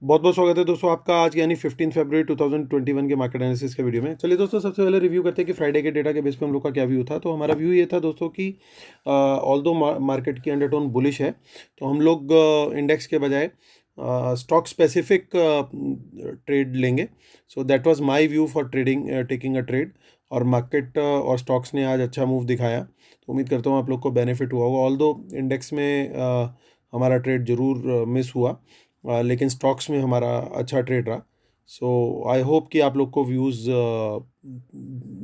बहुत बहुत स्वागत है दोस्तों आपका आज यानी 15 फरवरी 2021 के मार्केट एनालिसिस के वीडियो में। चलिए दोस्तों, सबसे पहले रिव्यू करते हैं कि फ्राइडे के डेटा के बेस पे हम लोग का क्या व्यू था। तो हमारा व्यू ये था दोस्तों कि ऑल दो मार्केट की अंडरटोन बुलिश है, तो हम लोग इंडेक्स के बजाय स्टॉक स्पेसिफिक ट्रेड लेंगे। So that was my view for trading, taking a trade. और मार्केट और स्टॉक्स ने आज अच्छा मूव दिखाया, तो उम्मीद करता हूँ आप लोग को बेनिफिट हुआ होगा। ऑल दो इंडेक्स में हमारा ट्रेड जरूर मिस हुआ, लेकिन स्टॉक्स में हमारा अच्छा ट्रेड रहा। सो आई होप कि आप लोग को व्यूज़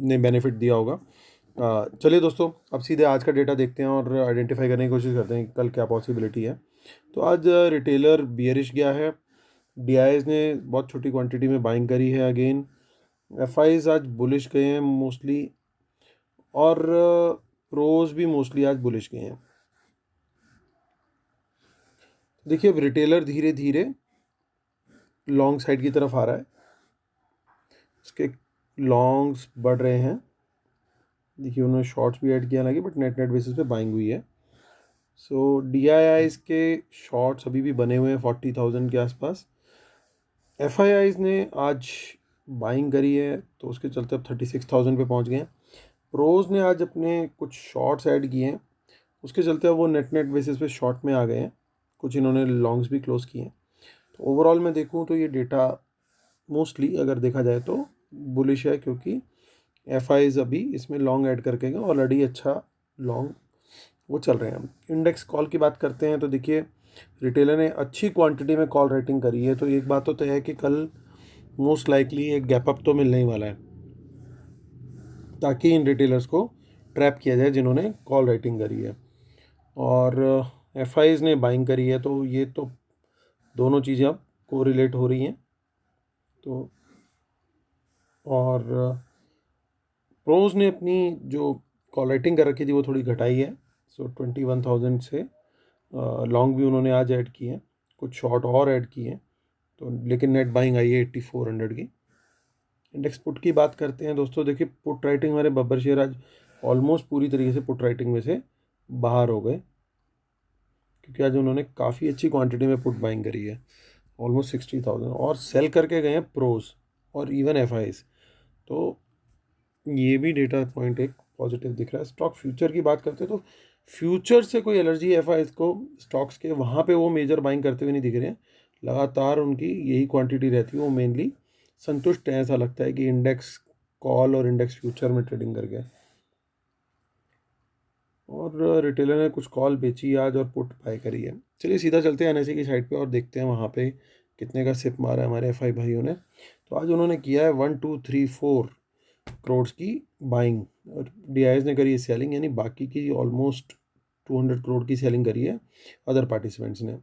ने बेनिफिट दिया होगा। चलिए दोस्तों, अब सीधे आज का डेटा देखते हैं और आइडेंटिफाई करने की कोशिश करते हैं कि कल क्या पॉसिबिलिटी है। तो आज रिटेलर बियरिश गया है। डीआईएस ने बहुत छोटी क्वांटिटी में बाइंग करी है अगेन। एफआईज आज बुलिश गए हैं मोस्टली, और प्रोज भी मोस्टली आज बुलिश गए हैं। देखिए, अब रिटेलर धीरे धीरे लॉन्ग साइड की तरफ आ रहा है, उसके लॉन्ग्स बढ़ रहे हैं। देखिए, उन्होंने शॉर्ट्स भी ऐड किया लगे, बट नेट नेट बेसिस पे बाइंग हुई है। सो डीआईआईज के शॉर्ट्स अभी भी बने हुए हैं 40,000 के आसपास। एफआईआईज ने आज बाइंग करी है, तो उसके चलते अब 36,000 पे पहुंच गए हैं। प्रोज ने आज अपने कुछ शॉर्ट्स ऐड किए हैं, उसके चलते अब वो नेट नेट बेसिस पे शॉर्ट में आ गए हैं। कुछ इन्होंने लॉन्ग्स भी क्लोज किए हैं। तो ओवरऑल मैं देखूँ तो ये डेटा मोस्टली अगर देखा जाए तो बुलिश है, क्योंकि एफआईज अभी इसमें लॉन्ग ऐड करके गए, ऑलरेडी अच्छा लॉन्ग वो चल रहे हैं। इंडेक्स कॉल की बात करते हैं तो देखिए, रिटेलर ने अच्छी क्वांटिटी में कॉल राइटिंग करी है, तो एक बात तो तय है कि कल मोस्ट लाइकली एक गैप अप तो मिलने ही वाला है, ताकि इन रिटेलर्स को ट्रैप किया जाए जिन्होंने कॉल राइटिंग करी है। और एफआईज ने बाइंग करी है, तो ये तो दोनों चीज़ें अब कोरिलेट हो रही हैं। तो और प्रोज ने अपनी जो कॉल राइटिंग कर रखी थी वो थोड़ी घटाई है। सो 21,000 से लॉन्ग भी उन्होंने आज ऐड किए हैं, कुछ शॉर्ट और ऐड किए हैं। तो लेकिन नेट बाइंग आई है 8400 की। इंडेक्स पुट की बात करते हैं दोस्तों। देखिए, पुट राइटिंग हमारे बब्बर शेयर आज ऑलमोस्ट पूरी तरीके से पुट राइटिंग में से बाहर हो गए, क्योंकि आज उन्होंने काफ़ी अच्छी क्वांटिटी में पुट बाइंग करी है, ऑलमोस्ट 60,000, और सेल करके गए हैं प्रोज और इवन एफआईज। तो ये भी डेटा पॉइंट एक पॉजिटिव दिख रहा है। स्टॉक फ्यूचर की बात करते हैं तो फ्यूचर से कोई एलर्जी एफआईज को स्टॉक्स के वहाँ पे वो मेजर बाइंग करते हुए नहीं दिख रहे हैं। लगातार उनकी यही क्वांटिटी रहती है, वो मेनली संतुष्ट हैं। ऐसा लगता है कि इंडेक्स कॉल और इंडेक्स फ्यूचर में ट्रेडिंग कर गए। और रिटेलर ने कुछ कॉल बेची आज और पुट बाय करी है। चलिए सीधा चलते हैं एनएससी की साइड पे और देखते हैं वहाँ पे कितने का सिप मारा है हमारे एफआई भाइयों ने। तो आज उन्होंने किया है 1 2 3 4 करोड़ की बाइंग, और डीआईएस ने करी है सेलिंग, यानी बाकी की ऑलमोस्ट 200 करोड़ की सेलिंग करी है अदर पार्टिसिपेंट्स ने।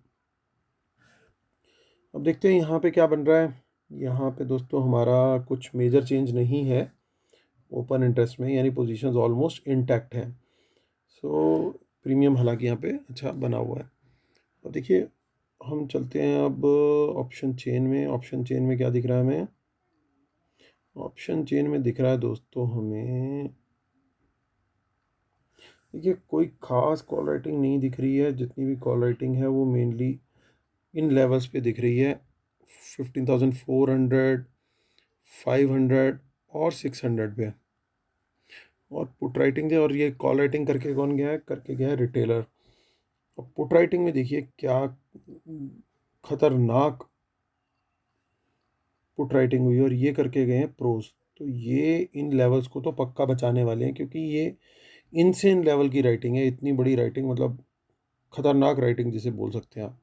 अब देखते हैं यहाँ पे क्या बन रहा है। यहाँ पे दोस्तों हमारा कुछ मेजर चेंज नहीं है ओपन इंटरेस्ट में, यानी पोजीशंस ऑलमोस्ट इंटैक्ट हैं। सो प्रीमियम हालांकि यहाँ पे अच्छा बना हुआ है। अब देखिए, हम चलते हैं अब ऑप्शन चेन में। ऑप्शन चेन में क्या दिख रहा है हमें? ऑप्शन चेन में दिख रहा है दोस्तों हमें, देखिए, कोई खास कॉल राइटिंग नहीं दिख रही है। जितनी भी कॉल राइटिंग है वो मेनली इन लेवल्स पे दिख रही है, 15,400, 500 और 600 पे। और पुट राइटिंग थे, और ये कॉल राइटिंग करके कौन गया है? करके गया है रिटेलर। अब पुट राइटिंग में देखिए क्या खतरनाक पुट राइटिंग हुई है, और ये करके गए हैं प्रोज। तो ये इन लेवल्स को तो पक्का बचाने वाले हैं, क्योंकि ये इनसेन लेवल की राइटिंग है। इतनी बड़ी राइटिंग, मतलब खतरनाक राइटिंग जिसे बोल सकते हैं आप।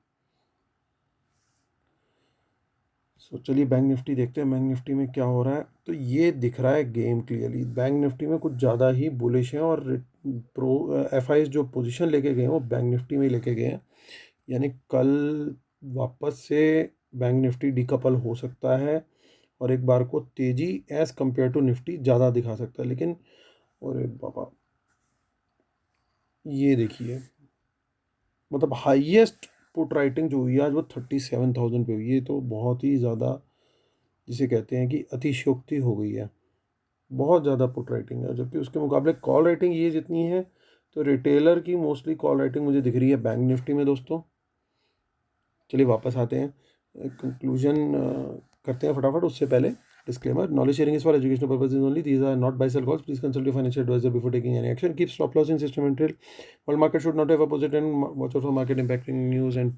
सो चलिए बैंक निफ्टी देखते हैं, बैंक निफ्टी में क्या हो रहा है। तो ये दिख रहा है गेम क्लियरली, बैंक निफ्टी में कुछ ज़्यादा ही बुलिश है, और प्रो एफ जो पोजीशन लेके गए हैं वो बैंक निफ्टी में ही लेके गए हैं। यानी कल वापस से बैंक निफ्टी डिकपल हो सकता है, और एक बार को तेज़ी एज़ कम्पेयर टू निफ्टी ज़्यादा दिखा सकता है। लेकिन अरे बाबा, ये देखिए, मतलब हाईएस्ट पुट राइटिंग जो हुई है आज वो 37,000 पे हुई है। तो बहुत ही ज़्यादा, जिसे कहते हैं कि अतिशयोक्ति हो गई है। बहुत ज़्यादा पुट राइटिंग है, जबकि उसके मुकाबले कॉल राइटिंग ये जितनी है, तो रिटेलर की मोस्टली कॉल राइटिंग मुझे दिख रही है बैंक निफ्टी में दोस्तों। चलिए वापस आते हैं। कंक्लूजन करते हैं फटाफट, उससे पहले disclaimer, knowledge sharing is for educational purposes only, these are not buy sell calls, please consult your financial advisor before taking any action, keep stop loss in system and trail, world market should not have opposite and watch out for market impacting news and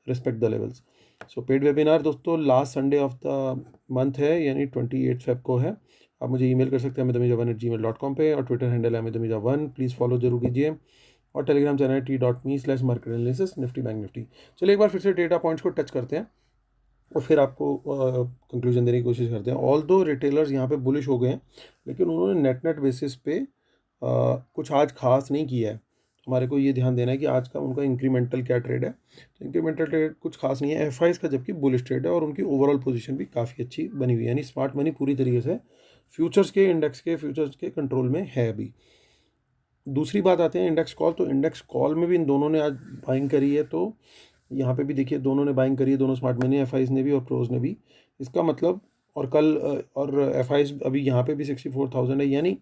respect the levels. So paid webinar दोस्तों last Sunday of the month है, यानी 28 Feb को है। आप मुझे email कर सकते हैं amitamijavan@gmail.com पे, और ट्विटर हैंडल है amitamijavan, प्लीज़ फॉलो जरूर कीजिए, और Telegram channel t.me/market analysis Nifty bank Nifty. चलिए एक बार फिर से डेटा पॉइंट्स को टच करते हैं और फिर आपको कंक्लूजन देने की कोशिश करते हैं। ऑल दो रिटेलर्स यहाँ पे बुलिश हो गए हैं, लेकिन उन्होंने नेट बेसिस पे कुछ आज खास नहीं किया है। हमारे को ये ध्यान देना है कि आज का उनका इंक्रीमेंटल क्या ट्रेड है। तो इंक्रीमेंटल ट्रेड कुछ खास नहीं है, एफआईज का जबकि बुलिश ट्रेड है, और उनकी ओवरऑल पोजीशन भी काफ़ी अच्छी बनी हुई है, यानी स्मार्ट मनी पूरी तरीके से फ्यूचर्स के इंडेक्स के फ्यूचर्स के कंट्रोल में है अभी। दूसरी बात आते हैं इंडेक्स कॉल, तो इंडेक्स कॉल में भी इन दोनों ने आज बाइंग करी है। तो यहाँ पे भी देखिए दोनों ने बाइंग करी है, दोनों स्मार्ट मनी, एफआईज ने भी और प्रोज ने भी। इसका मतलब, और कल और एफआईज अभी यहाँ पे भी 64,000 है, यानी,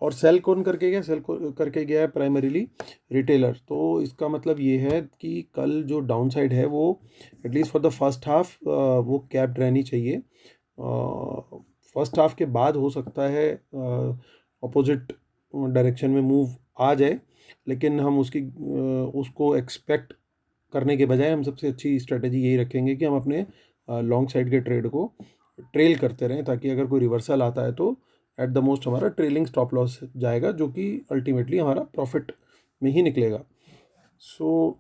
और सेल कौन करके गया, सेल करके गया है प्राइमरीली रिटेलर। तो इसका मतलब ये है कि कल जो डाउन साइड है वो at least for the first half वो कैप्ड रहनी चाहिए। फर्स्ट हाफ के बाद हो सकता है अपोजिट डायरेक्शन में मूव आ जाए, लेकिन हम उसको एक्सपेक्ट करने के बजाय हम सबसे अच्छी स्ट्रेटेजी यही रखेंगे कि हम अपने लॉन्ग साइड के ट्रेड को ट्रेल करते रहें, ताकि अगर कोई रिवर्सल आता है तो एट द मोस्ट हमारा ट्रेलिंग स्टॉप लॉस जाएगा, जो कि अल्टीमेटली हमारा प्रॉफिट में ही निकलेगा। सो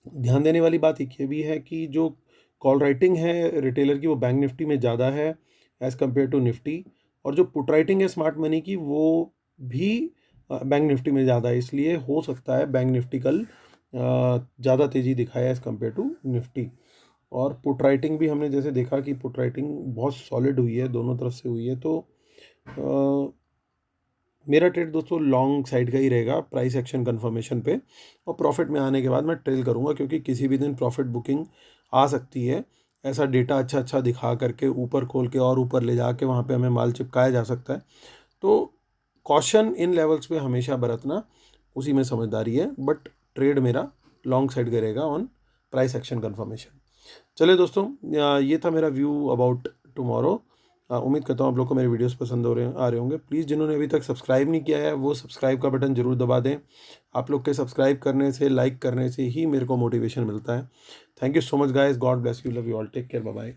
ध्यान देने वाली बात एक ये भी है कि जो कॉल राइटिंग है रिटेलर की वो बैंक निफ्टी में ज़्यादा है एज़ कम्पेयर टू निफ्टी, और जो पुट राइटिंग है स्मार्ट मनी की वो भी बैंक निफ्टी में ज़्यादा है। इसलिए हो सकता है बैंक निफ्टी कल ज़्यादा तेज़ी दिखाए एज़ कम्पेयर टू निफ्टी। और पुट राइटिंग भी हमने जैसे देखा कि पुट राइटिंग बहुत सॉलिड हुई है, दोनों तरफ से हुई है। तो मेरा ट्रेड दोस्तों लॉन्ग साइड का ही रहेगा प्राइस एक्शन कंफर्मेशन पे, और प्रॉफिट में आने के बाद मैं ट्रेल करूंगा, क्योंकि किसी भी दिन प्रॉफिट बुकिंग आ सकती है। ऐसा डेटा अच्छा दिखा करके ऊपर खोल के और ऊपर ले जाके वहाँ पे हमें माल चिपकाया जा सकता है। तो कॉशन इन लेवल्स पे हमेशा बरतना, उसी में समझदारी है, बट ट्रेड मेरा लॉन्ग साइड का रहेगा ऑन प्राइस एक्शन कंफर्मेशन। चलिए दोस्तों, ये था मेरा व्यू अबाउट टुमारो। उम्मीद करता हूँ आप लोग को मेरे वीडियोस पसंद आ रहे होंगे। प्लीज़ जिन्होंने अभी तक सब्सक्राइब नहीं किया है वो सब्सक्राइब का बटन जरूर दबा दें। आप लोग के सब्सक्राइब करने से, लाइक करने से ही मेरे को मोटिवेशन मिलता है। Thank you so much guys, God bless you, love you all, take care, bye bye.